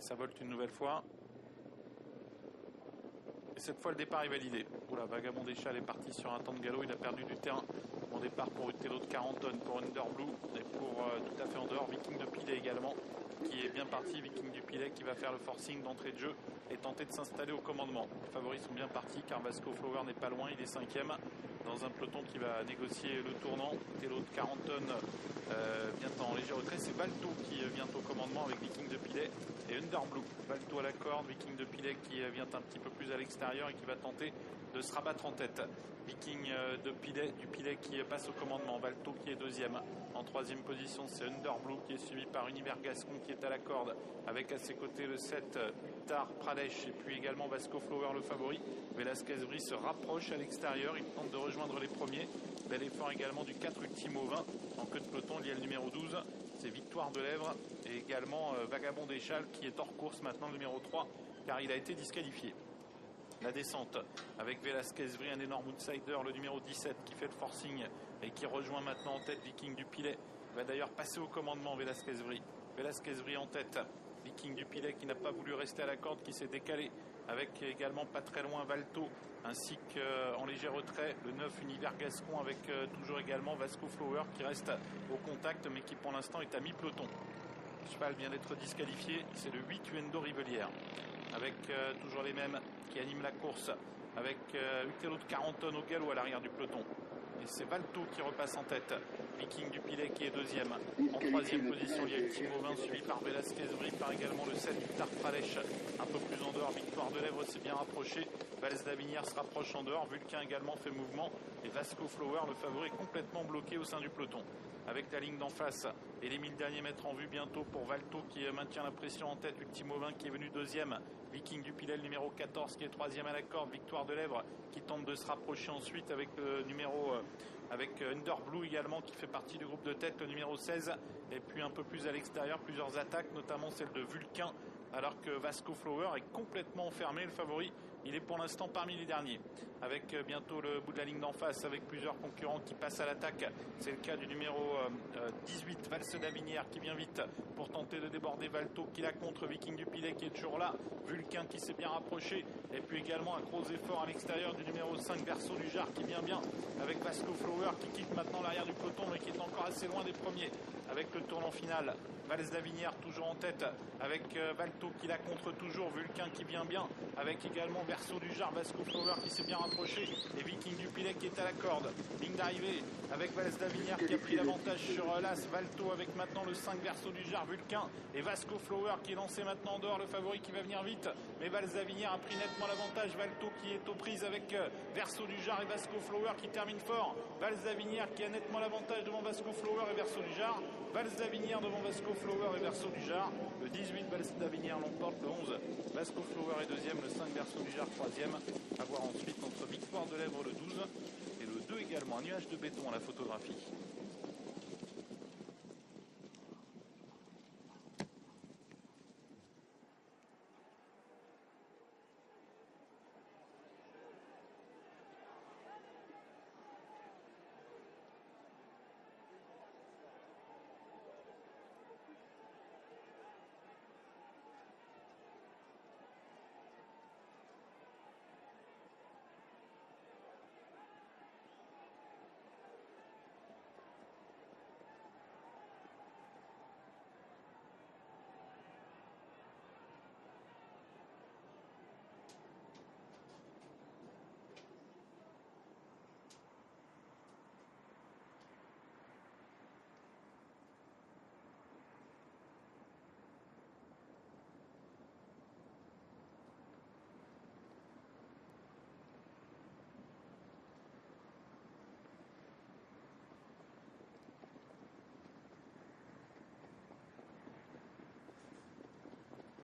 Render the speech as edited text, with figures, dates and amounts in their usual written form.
ça volte une nouvelle fois. Et cette fois, le départ est validé. Oula, Vagabond des Châles est parti sur un temps de galop. Il a perdu du terrain. Bon départ pour Utello de 40 tonnes pour Underblue. Et pour tout à fait en dehors, Viking de Pilet également, qui est bien parti. Viking du Pilet qui va faire le forcing d'entrée de jeu et tenter de s'installer au commandement. Les favoris sont bien partis car Vasco Flower n'est pas loin. Il est 5e dans un peloton qui va négocier le tournant. Utello de 40 tonnes vient en léger retrait. C'est Valto qui vient au commandement avec Viking de Pilet et Underblue. Valto à la corde, Viking de Pilet qui vient un petit peu plus à l'extérieur et qui va tenter de se rabattre en tête. Viking de Pilet, du Pilet qui passe au commandement. Valto qui est 2e. En 3e position, c'est Underblue qui est suivi par Univers Gascon qui est à la corde avec à ses côtés le 7 Uttar Pradesh et puis également Vasco Flower le favori. Velasquez Brie se rapproche à l'extérieur. Il tente de rejoindre les premiers. Bel effort également du 4 Ultimo 20. En queue de peloton, il y a le numéro 12. C'est Victoire de Lèvres et également Vagabond des Châles qui est hors course maintenant, le numéro 3, car il a été disqualifié. La descente avec Velasquez Brie, un énorme outsider, le numéro 17 qui fait le forcing et qui rejoint maintenant en tête Viking du Pilet. Il va d'ailleurs passer au commandement Velasquez Brie. Velasquez Brie en tête. Viking du Pilet qui n'a pas voulu rester à la corde, qui s'est décalé avec également pas très loin Valto ainsi qu'en léger retrait le 9 Univers Gascon avec toujours également Vasco Flower qui reste au contact mais qui pour l'instant est à mi-peloton. Le cheval vient d'être disqualifié, c'est le 8 Uendo Rivelière avec toujours les mêmes qui animent la course avec Utello de 40 tonnes au galop à l'arrière du peloton. Et c'est Valto qui repasse en tête. Viking du Pilet qui est 2e. En 3e position, il y a Ultimo 20 suivi par Velasquez Brie, par également le 7 Uttar Pradesh. Un peu plus en dehors, Victoire de Lèvres s'est bien rapproché. Valls d'Avinière se rapproche en dehors. Vulcain également fait mouvement. Et Vasco Flower, le favori, est complètement bloqué au sein du peloton. Avec la ligne d'en face et les 1000 derniers mètres en vue bientôt pour Valto qui maintient la pression en tête. Ultimo 20 qui est venu 2e. Viking du Pilet, le numéro 14 qui est 3e à la corde. Victoire de Lèvres qui tente de se rapprocher ensuite avec le numéro avec Underblue également qui fait partie du groupe de tête, le numéro 16. Et puis un peu plus à l'extérieur, plusieurs attaques, notamment celle de Vulcain, alors que Vasco Flower est complètement enfermé. Le favori, il est pour l'instant parmi les derniers. Avec bientôt le bout de la ligne d'en face, avec plusieurs concurrents qui passent à l'attaque. C'est le cas du numéro 18, Valls d'Avinière, qui vient vite pour tenter de déborder Valto, qui la contre. Viking du Pilet qui est toujours là. Vulcain qui s'est bien rapproché. Et puis également un gros effort à l'extérieur du numéro 5, Verso du Jard, qui vient bien avec Vasco Flower qui quitte maintenant l'arrière du peloton mais qui est encore assez loin des premiers avec le tournant final. Valls d'Avinière toujours en tête avec Valto qui la contre toujours, Vulcain qui vient bien avec également Verso du Jard, Vasco Flower qui s'est bien rapproché et Viking du Pilet qui est à la corde. Ligne d'arrivée avec Valls d'Avinière qui a pris l'avantage sur l'As, Valto avec maintenant le 5 Verso du Jard, Vulcain et Vasco Flower qui est lancé maintenant en dehors, le favori qui va venir vite mais Valls d'Avinière a pris nettement l'avantage. Valto qui est aux prises avec Verso du Jard et Vasco Flower qui termine fort. Valls d'Avinière qui a nettement l'avantage devant Vasco Flower et Verso du Jard. Valls d'Avinière devant Vasco Flower et Verso du Jard. Le 18 Valls d'Avinière l'emporte, le 11 Vasco Flower est 2e, le 5 Verso du Jard 3e. À voir ensuite entre Victoire de Lèvres le 12 et le 2 également, un nuage de béton à la photographie.